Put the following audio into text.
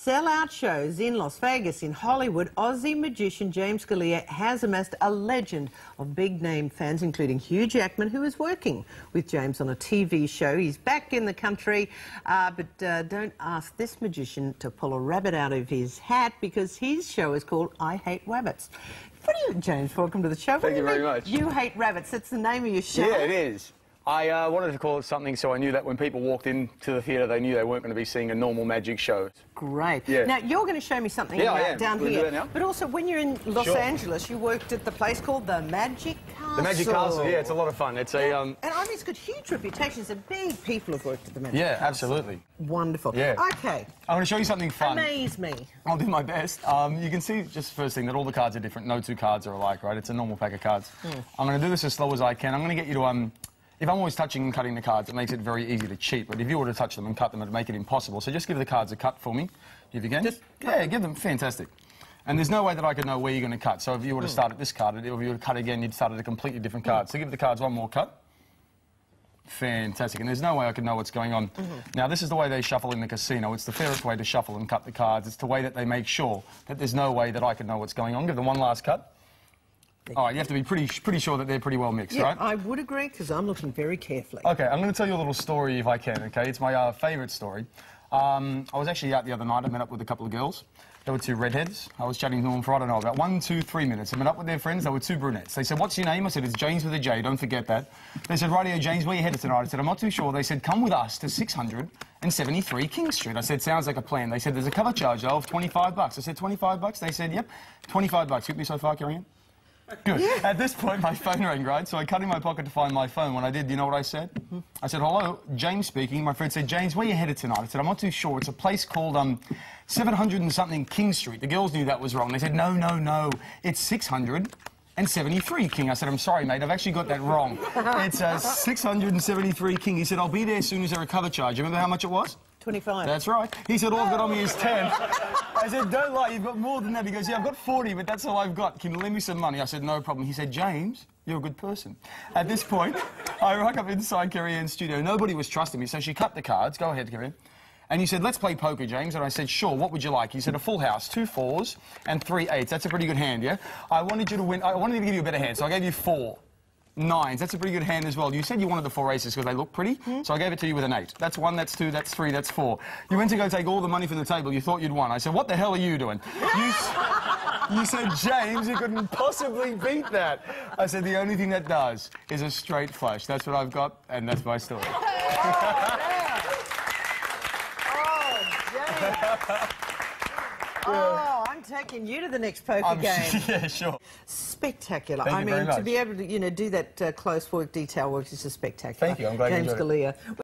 sellout shows in Las Vegas, in Hollywood, Aussie magician James Galea has amassed a legend of big-name fans, including Hugh Jackman, who is working with James on a TV show. He's back in the country, but don't ask this magician to pull a rabbit out of his hat, because his show is called I Hate Rabbits. What do you, James, welcome to the show. Thank you very much. You Hate Rabbits, that's the name of your show. Yeah, it is. I wanted to call it something so I knew that when people walked into the theatre, they knew they weren't going to be seeing a normal magic show. Great. Yeah. Now, you're going to show me something down We'll here. do that now. But also, when you're in Los Angeles, you worked at the place called the Magic Castle. The Magic Castle, yeah, it's a lot of fun. It's a... And I mean, it's got huge reputations. Some big people have worked at the Magic Castle. Yeah, absolutely. Wonderful. Yeah. Okay. I'm going to show you something fun. Amaze me. I'll do my best. You can see, just first thing, that all the cards are different. No two cards are alike, right? It's a normal pack of cards. I'm going to do this as slow as I can. I'm going to get you to... If I'm always touching and cutting the cards, it makes it very easy to cheat. But if you were to touch them and cut them, it'd make it impossible. So just give the cards a cut for me, if you can. Give them. Fantastic. And there's no way that I could know where you're going to cut. So if you were to start at this card, if you were to cut again, you'd start at a completely different card. So give the cards one more cut. Fantastic. And there's no way I could know what's going on. Now, this is the way they shuffle in the casino. It's the fairest way to shuffle and cut the cards. It's the way that they make sure that there's no way that I could know what's going on. Give them one last cut. All right, you have to be pretty sure that they're pretty well mixed, right? I would agree, because I'm looking very carefully. OK, I'm going to tell you a little story if I can, OK? It's my favourite story. I was actually out the other night. I met up with a couple of girls. There were two redheads. I was chatting to them for, I don't know, about 1, 2, 3 minutes. I met up with their friends. There were two brunettes. They said, "What's your name?" I said, "It's James with a J, don't forget that." They said, "Rightio, James, where are you headed tonight?" I said, "I'm not too sure." They said, "Come with us to 673 King Street." I said, "Sounds like a plan." They said, "There's a cover charge, though, of $25. I said, $25? They said, "Yep, $25. You with me so far, Kerri-Anne? Good. Yeah. At this point, my phone rang, right? So I cut in my pocket to find my phone. When I did, you know what I said? I said, "Hello, James speaking." My friend said, "James, where are you headed tonight?" I said, "I'm not too sure. It's a place called 700 and something King Street." The girls knew that was wrong. They said, "No, no, no. It's 673 King." I said, "I'm sorry, mate. I've actually got that wrong. It's 673 King." He said, "I'll be there as soon as there a cover charge." You remember how much it was? 25. That's right. He said, "All I've got on me is 10. I said, "Don't lie, you've got more than that." He goes, "Yeah, I've got 40, but that's all I've got. Can you lend me some money?" I said, "No problem." He said, "James, you're a good person." At this point, I rock up inside Kerri-Anne's studio. Nobody was trusting me, so she cut the cards. Go ahead, Kerri-Anne. And he said, "Let's play poker, James." And I said, "Sure, what would you like?" He said, "A full house, 2 4s and 3 8s. That's a pretty good hand, yeah? I wanted you to win. I wanted to give you a better hand, so I gave you 4 9s. That's a pretty good hand as well. You said you wanted the 4 aces because they look pretty, so I gave it to you with an 8. That's 1, that's 2, that's 3, that's 4. You went to go take all the money from the table. You thought you'd won. I said, "What the hell are you doing?" You said, "James, you couldn't possibly beat that." I said, "The only thing that does is a straight flush. That's what I've got, and that's my story." Oh, I'm taking you to the next poker game. Yeah, sure. Spectacular. Thank you very much. To be able to, do that close work, detail work is just spectacular. Thank you. I'm glad you enjoyed it. James Galea.